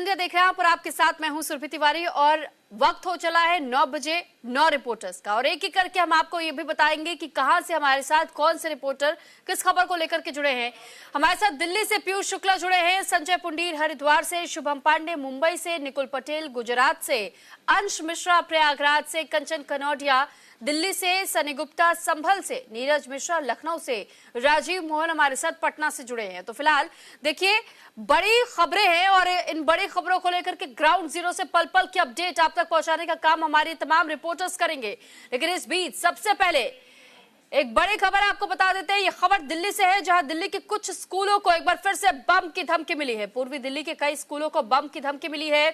India देख रहे हैं आप और आपके साथ मैं हूं सुरभि तिवारी और वक्त हो चला है 9 बजे 9 रिपोर्टर्स का और एक एक करके हम आपको ये भी बताएंगे कि कहां से हमारे साथ कौन से रिपोर्टर किस खबर को लेकर के जुड़े हैं। हमारे साथ दिल्ली से पीयूष शुक्ला जुड़े हैं, संजय पुंडीर हरिद्वार से, शुभम पांडे मुंबई से, निकुल पटेल गुजरात से, अंश मिश्रा प्रयागराज से, कंचन कनौडिया दिल्ली से, सनी गुप्ता संभल से, नीरज मिश्रा लखनऊ से, राजीव मोहन हमारे साथ पटना से जुड़े हैं। तो फिलहाल देखिए बड़ी खबरें हैं और इन बड़ी खबरों को लेकर के ग्राउंड जीरो से पल पल की अपडेट आप तक पहुंचाने का काम हमारे तमाम रिपोर्टर्स करेंगे। लेकिन इस बीच सबसे पहले एक बड़ी खबर आपको बता देते हैं। ये खबर दिल्ली से है, जहां दिल्ली के कुछ स्कूलों को एक बार फिर से बम की धमकी मिली है। पूर्वी दिल्ली के कई स्कूलों को बम की धमकी मिली है।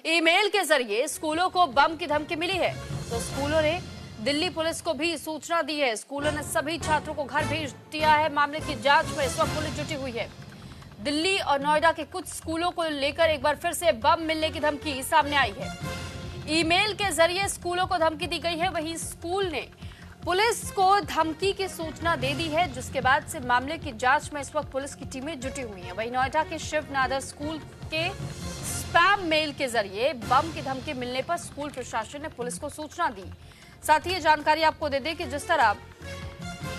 ईमेल के जरिए स्कूलों को बम की धमकी मिली है तो स्कूलों ने दिल्ली पुलिस को भी सूचना दी है। स्कूलों ने सभी छात्रों को घर भेज दिया है। मामले की जांच में इस वक्त पुलिस जुटी हुई है। दिल्ली और नोएडा के कुछ स्कूलों को लेकर एक बार फिर से बम मिलने की धमकी सामने आई है। ईमेल के जरिए स्कूलों को धमकी दी गई है। वहीं स्कूल ने पुलिस को धमकी की सूचना दे दी है, जिसके बाद से मामले की जांच में इस वक्त पुलिस की टीमें जुटी हुई हैं। वहीं नोएडा के शिव नादर स्कूल के स्पैम मेल के जरिए बम की धमकी मिलने पर स्कूल प्रशासन ने पुलिस को सूचना दी। साथ ही ये जानकारी आपको दे दें कि जिस तरह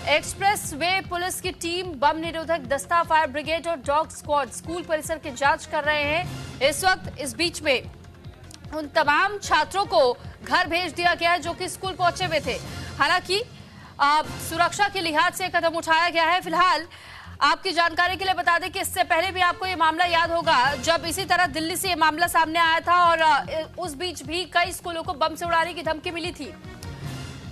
एक्सप्रेस वे पुलिस की टीम, बम निरोधक दस्ता, फायर ब्रिगेड और डॉग स्क्वाड स्कूल परिसर की जांच कर रहे हैं। इस वक्त इस बीच में उन तमाम छात्रों को घर भेज दिया गया है जो कि स्कूल पहुंचे हुए थे। हालांकि सुरक्षा के लिहाज से कदम उठाया गया है। फिलहाल आपकी जानकारी के लिए बता दें कि इससे पहले भी आपको ये मामला याद होगा जब इसी तरह दिल्ली से ये मामला सामने आया था और उस बीच भी कई स्कूलों को बम से उड़ाने की धमकी मिली थी।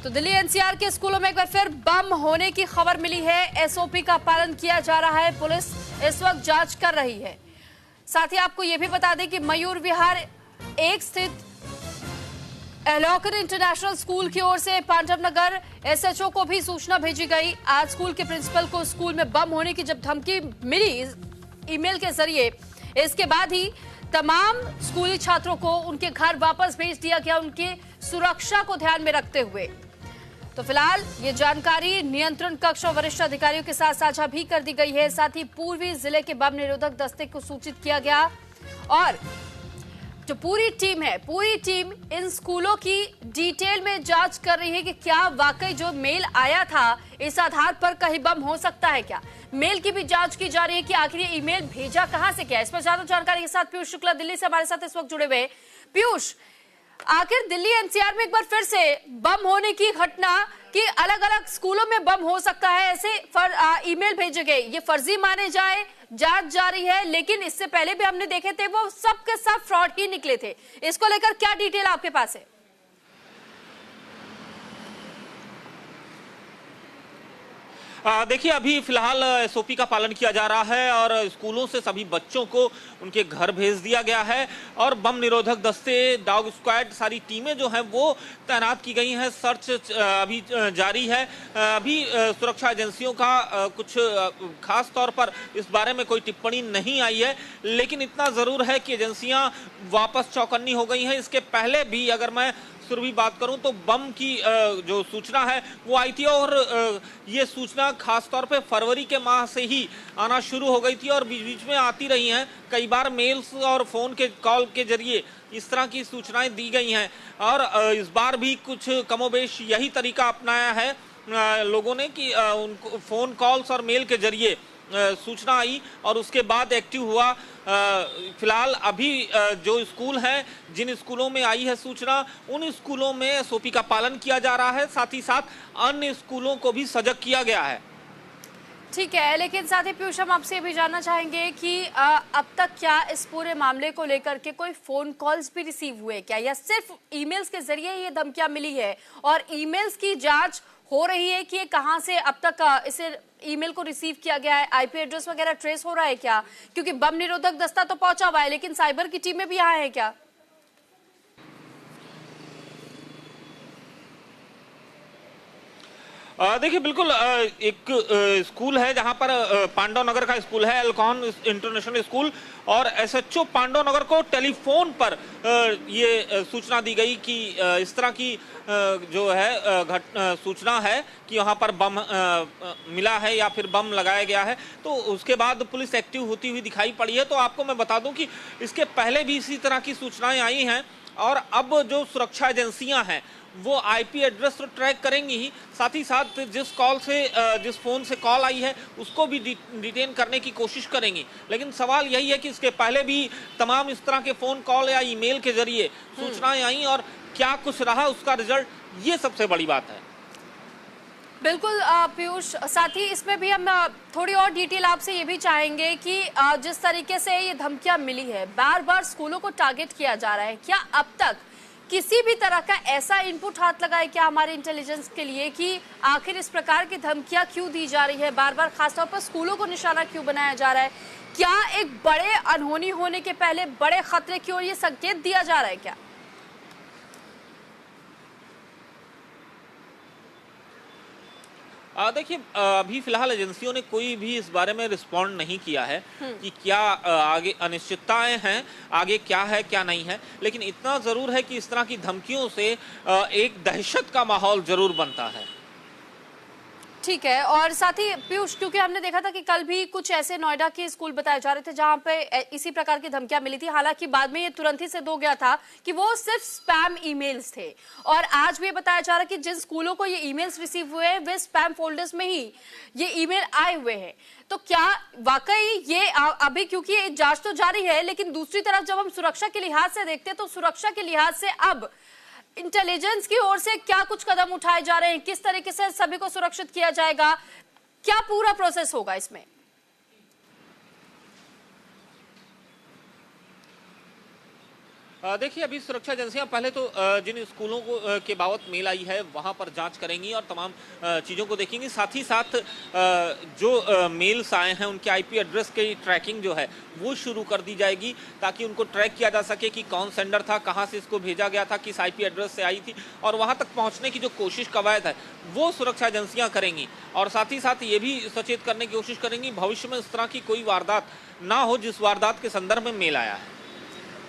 तो दिल्ली एनसीआर के स्कूलों में एक बार फिर बम होने की खबर मिली है। एसओपी का पालन किया जा रहा है। पुलिस इस वक्त जांच कर रही है। साथ ही आपको यह भी बता दें कि मयूर विहार एक स्थित एलोकन इंटरनेशनल स्कूल की ओर से पांडव नगर एसएचओ को भी सूचना भेजी गई। आज स्कूल के प्रिंसिपल को स्कूल में बम होने की जब धमकी मिली ईमेल के जरिए, इसके बाद ही तमाम स्कूली छात्रों को उनके घर वापस भेज दिया गया, उनकी सुरक्षा को ध्यान में रखते हुए। तो फिलहाल ये जानकारी नियंत्रण कक्ष और वरिष्ठ अधिकारियों के साथ साझा भी कर दी गई है। साथ ही पूर्वी जिले के बम निरोधक दस्ते को सूचित किया गया और जो पूरी टीम है, पूरी टीम इन स्कूलों की डिटेल में जांच कर रही है कि क्या वाकई जो मेल आया था इस आधार पर कहीं बम हो सकता है क्या। मेल की भी जांच की जा रही है कि आखिर ये ईमेल भेजा कहां से, क्या। इस पर ज्यादा जानकारी के साथ पीयूष शुक्ला दिल्ली से हमारे साथ इस वक्त जुड़े हुए। पीयूष, आखिर दिल्ली एनसीआर में एक बार फिर से बम होने की घटना कि अलग अलग स्कूलों में बम हो सकता है, ऐसे ईमेल भेजे गए, ये फर्जी माने जाए, जांच जारी है। लेकिन इससे पहले भी हमने देखे थे वो सब के सब फ्रॉड ही निकले थे। इसको लेकर क्या डिटेल आपके पास है? देखिए, अभी फिलहाल एसओपी का पालन किया जा रहा है और स्कूलों से सभी बच्चों को उनके घर भेज दिया गया है और बम निरोधक दस्ते, डॉग स्क्वाड, सारी टीमें जो हैं वो तैनात की गई हैं। सर्च अभी जारी है। अभी सुरक्षा एजेंसियों का कुछ खास तौर पर इस बारे में कोई टिप्पणी नहीं आई है, लेकिन इतना ज़रूर है कि एजेंसियां वापस चौकन्नी हो गई हैं। इसके पहले भी अगर मैं भी बात करूं तो बम की जो सूचना है वो आई थी और ये सूचना खास तौर पे फरवरी के माह से ही आना शुरू हो गई थी और बीच बीच में आती रही हैं। कई बार मेल्स और फोन के कॉल के जरिए इस तरह की सूचनाएं दी गई हैं और इस बार भी कुछ कमोबेश यही तरीका अपनाया है लोगों ने कि उनको फोन कॉल्स और मेल के जरिए सूचना आई और उसके बाद एक्टिव हुआ। फिलहाल अभी जो स्कूल हैं, जिन स्कूलों में आई है सूचना, उन स्कूलों में एसओपी का पालन किया जा रहा है। साथ ही साथ अन्य स्कूलों को भी सजग किया गया है। ठीक है, लेकिन साथ ही पीयूष हम आपसे भी जानना चाहेंगे कि अब तक क्या इस पूरे मामले को लेकर के कोई फोन कॉल्स भी रिसीव हुए क्या, या सिर्फ ईमेल्स के जरिए ये धमकियां मिली है और ईमेल्स की जांच हो रही है कि कहां से अब तक इसे ईमेल को रिसीव किया गया है, आईपी एड्रेस वगैरह ट्रेस हो रहा है क्या? क्योंकि बम निरोधक दस्ता तो पहुंचा हुआ है, लेकिन साइबर की टीमें भी यहाँ है क्या? देखिए बिल्कुल एक स्कूल है जहां पर पांडव नगर का स्कूल है, एल्कॉन इंटरनेशनल स्कूल, और एसएचओ पांडव नगर को टेलीफोन पर ये सूचना दी गई कि इस तरह की जो है सूचना है कि वहां पर बम मिला है या फिर बम लगाया गया है। तो उसके बाद पुलिस एक्टिव होती हुई दिखाई पड़ी है। तो आपको मैं बता दूं कि इसके पहले भी इसी तरह की सूचनाएं आई हैं, और अब जो सुरक्षा एजेंसियां हैं वो आईपी एड्रेस तो ट्रैक करेंगी ही, साथ ही साथ जिस फोन से कॉल आई है उसको भी डिटेन करने की कोशिश करेंगी। लेकिन सवाल यही है कि इसके पहले भी तमाम इस तरह के फोन कॉल या ईमेल के जरिए सूचनाएं आई, और क्या कुछ रहा उसका रिजल्ट, ये सबसे बड़ी बात है। बिल्कुल पीयूष, साथ ही इसमें भी हम थोड़ी और डिटेल आपसे ये भी चाहेंगे कि जिस तरीके से ये धमकियां मिली है, बार बार स्कूलों को टारगेट किया जा रहा है, क्या अब तक किसी भी तरह का ऐसा इनपुट हाथ लगा है क्या हमारे इंटेलिजेंस के लिए कि आखिर इस प्रकार की धमकियां क्यों दी जा रही है, बार बार खासतौर पर स्कूलों को निशाना क्यों बनाया जा रहा है? क्या एक बड़े अनहोनी होने के पहले बड़े खतरे की ओर ये संकेत दिया जा रहा है क्या? देखिए अभी फिलहाल एजेंसियों ने कोई भी इस बारे में रिस्पॉन्ड नहीं किया है कि क्या आगे अनिश्चितताएं हैं, आगे क्या है क्या नहीं है। लेकिन इतना जरूर है कि इस तरह की धमकियों से एक दहशत का माहौल जरूर बनता है। ठीक है, और साथ ही पीयूष, क्योंकि हमने देखा था कि कल भी कुछ ऐसे नोएडा के स्कूल बताए जा रहे थे जहां पे इसी प्रकार की धमकियां मिली थी। हालांकि बाद में ये तुरंत ही सिद्ध हो गया था कि वो सिर्फ स्पैम ईमेल्स थे, और आज भी बताया जा रहा है कि जिन स्कूलों को ये ईमेल्स रिसीव हुए हैं वे स्पैम फोल्डर्स में ही ये ईमेल आए हुए हैं। तो क्या वाकई ये अभी, क्योंकि ये जांच तो जारी है, लेकिन दूसरी तरफ जब हम सुरक्षा के लिहाज से देखते हैं तो सुरक्षा के लिहाज से अब इंटेलिजेंस की ओर से क्या कुछ कदम उठाए जा रहे हैं, किस तरीके से सभी को सुरक्षित किया जाएगा, क्या पूरा प्रोसेस होगा इसमें? देखिए अभी सुरक्षा एजेंसियां पहले तो जिन स्कूलों को के बाबत मेल आई है वहां पर जांच करेंगी और तमाम चीज़ों को देखेंगी। साथ ही साथ जो मेल्स आए हैं उनके आईपी एड्रेस की ट्रैकिंग जो है वो शुरू कर दी जाएगी, ताकि उनको ट्रैक किया जा सके कि कौन सेंडर था, कहां से इसको भेजा गया था, किस आईपी एड्रेस से आई थी, और वहां तक पहुंचने की जो कोशिश कवायद है वो सुरक्षा एजेंसियां करेंगी। और साथ ही साथ ये भी सचेत करने की कोशिश करेंगी भविष्य में इस तरह की कोई वारदात ना हो जिस वारदात के संदर्भ में मेल आया है।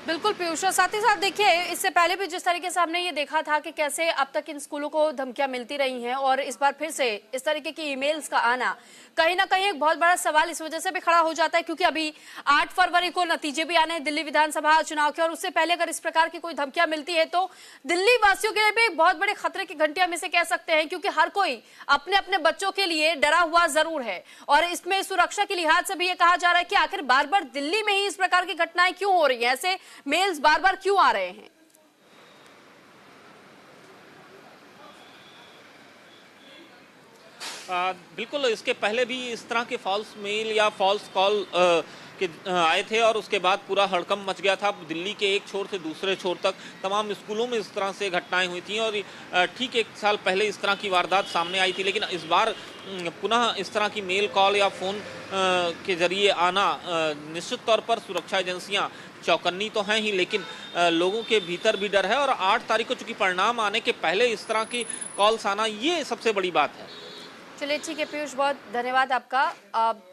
बिल्कुल पीयूष, साथ ही साथ देखिए इससे पहले भी जिस तरीके से हमने ये देखा था कि कैसे अब तक इन स्कूलों को धमकियां मिलती रही हैं, और इस बार फिर से इस तरीके की ईमेल्स का आना कहीं ना कहीं एक बहुत बड़ा सवाल इस वजह से भी खड़ा हो जाता है क्योंकि अभी 8 फरवरी को नतीजे भी आने हैं दिल्ली विधानसभा चुनाव के, और उससे पहले अगर इस प्रकार की कोई धमकियां मिलती है तो दिल्ली वासियों के लिए भी एक बहुत बड़े खतरे की घंटी हम इसे कह सकते हैं, क्योंकि हर कोई अपने अपने बच्चों के लिए डरा हुआ जरूर है। और इसमें सुरक्षा के लिहाज से भी ये कहा जा रहा है कि आखिर बार बार दिल्ली में ही इस प्रकार की घटनाएं क्यों हो रही हैं, ऐसे मेल्स बार बार क्यों आ रहे हैं? बिल्कुल, इसके पहले भी इस तरह के फॉल्स मेल या फॉल्स कॉल के आए थे, और उसके बाद पूरा हड़कंप मच गया था। दिल्ली के एक छोर से दूसरे छोर तक तमाम स्कूलों में इस तरह से घटनाएं हुई थी, और ठीक 1 साल पहले इस तरह की वारदात सामने आई थी। लेकिन इस बार पुनः इस तरह की मेल कॉल या फ़ोन के जरिए आना, निश्चित तौर पर सुरक्षा एजेंसियां चौकन्नी तो हैं ही, लेकिन लोगों के भीतर भी डर है। और 8 तारीख को चूंकि परिणाम आने के पहले इस तरह की कॉल्स आना, ये सबसे बड़ी बात है। चलिए ठीक है पीयूष, बहुत धन्यवाद आपका।